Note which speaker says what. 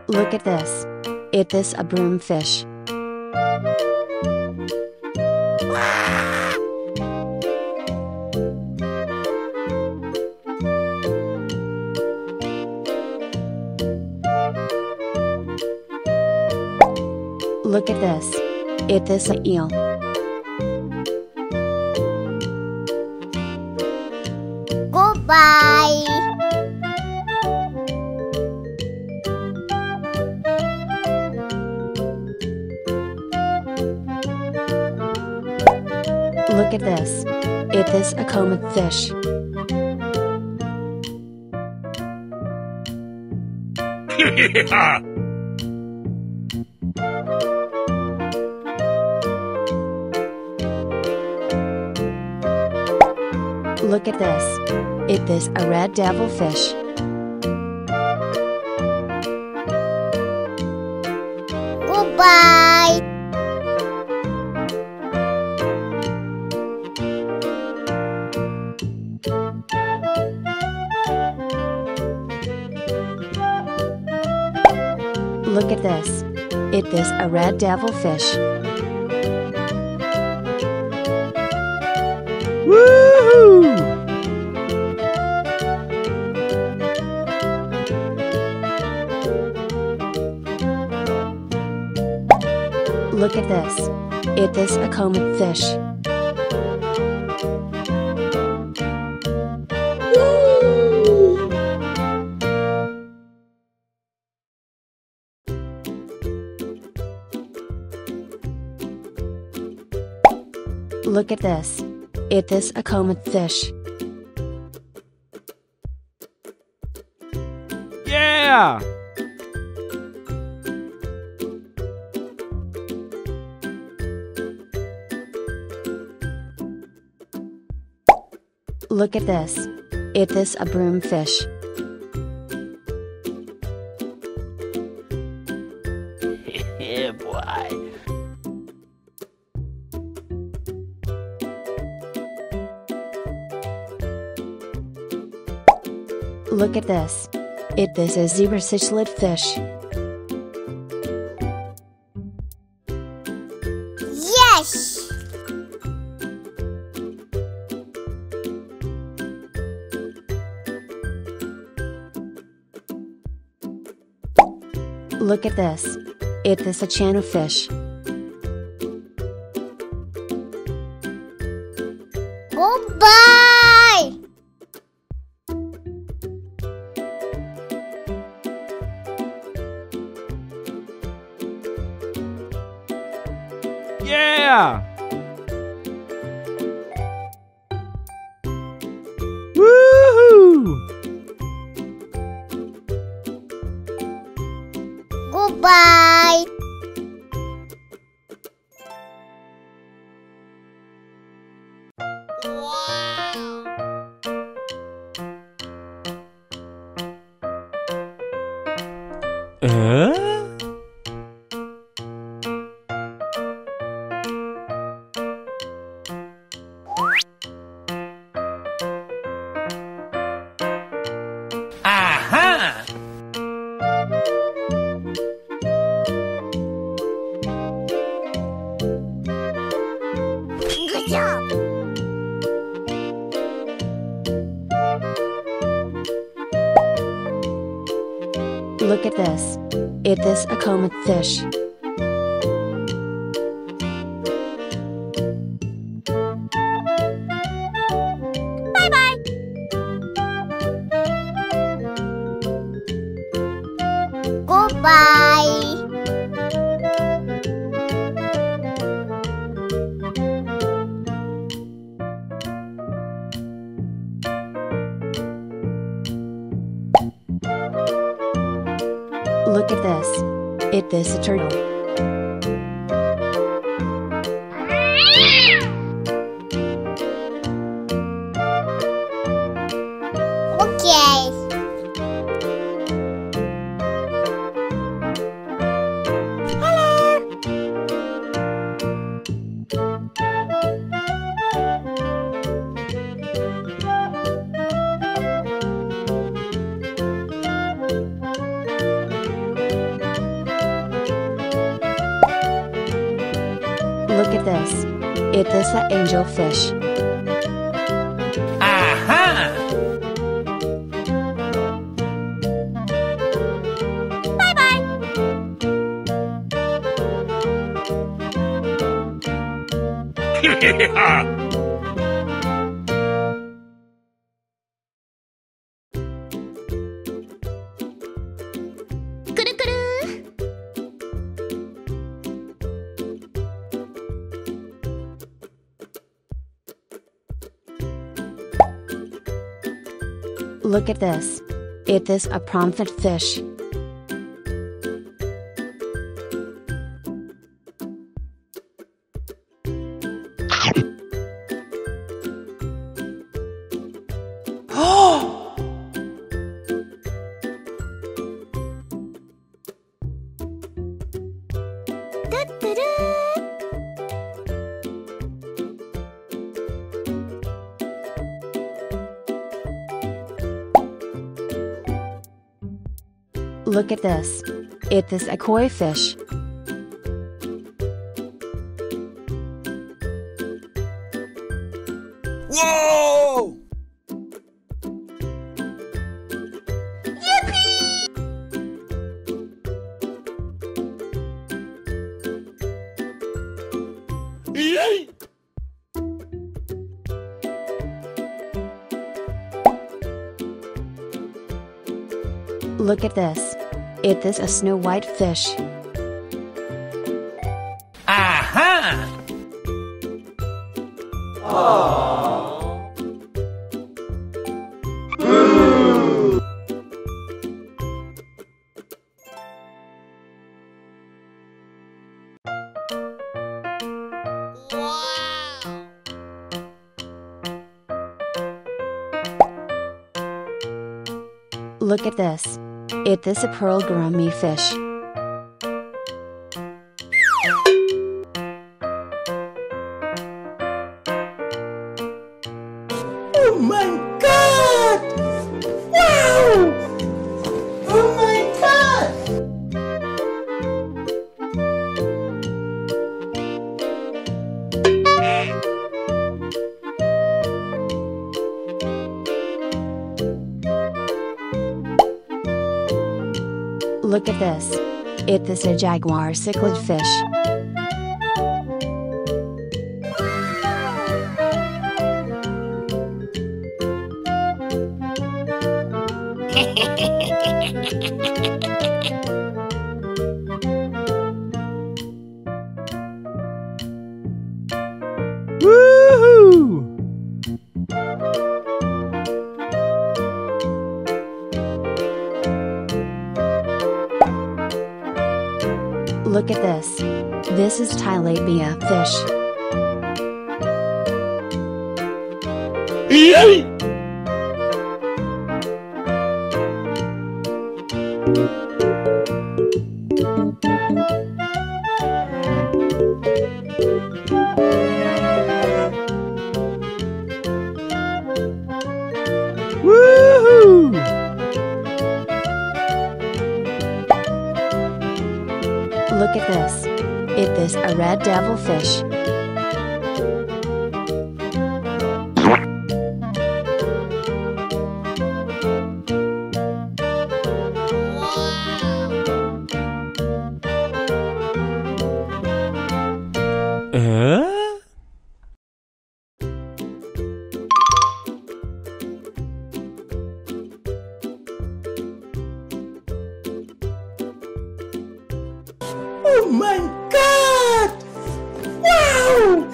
Speaker 1: Look at this. It is a broomfish. Look at this. It is an eel.
Speaker 2: Goodbye.
Speaker 1: Look at this. It is a comet fish. Look at this. It is a red devilfish.
Speaker 2: Goodbye.
Speaker 1: Look at this. It is a red devilfish.
Speaker 3: Woohoo!
Speaker 1: Look at this. It is a comet fish. Look at this. It is a comet fish.
Speaker 3: Yeah!
Speaker 1: Look at this. It is a broomfish.
Speaker 3: Yeah, boy.
Speaker 1: Look at this. It is a zebra cichlid fish.
Speaker 2: Yes.
Speaker 1: Look at this. It is a channel fish.
Speaker 2: Goodbye.
Speaker 3: Yeah! Woohoo!
Speaker 2: Goodbye.
Speaker 3: Aha!
Speaker 2: Good job.
Speaker 1: Look at this. It is a comet fish.
Speaker 2: Bye-bye. Goodbye.
Speaker 1: Look at this. It is a turtle.
Speaker 2: Okay.
Speaker 1: Look at this. It is an angelfish.
Speaker 3: Aha!
Speaker 1: Look at this. It is a prawnfish fish. Look at this. It is a koi fish.
Speaker 3: Whoa! Yippee!
Speaker 1: Look at this. It is a snow white fish.
Speaker 3: Aha!
Speaker 1: Look at this. It is a pearl gourmet fish.
Speaker 4: Oh my god! Wow! Oh my god!
Speaker 1: Look at this. It is a jaguar cichlid fish.
Speaker 3: Woohoo!
Speaker 1: Look at this. This is tilapia fish.
Speaker 3: Yippee! Woohoo!
Speaker 1: Look at this. It is a red devil fish.
Speaker 4: Oh my god! Wow!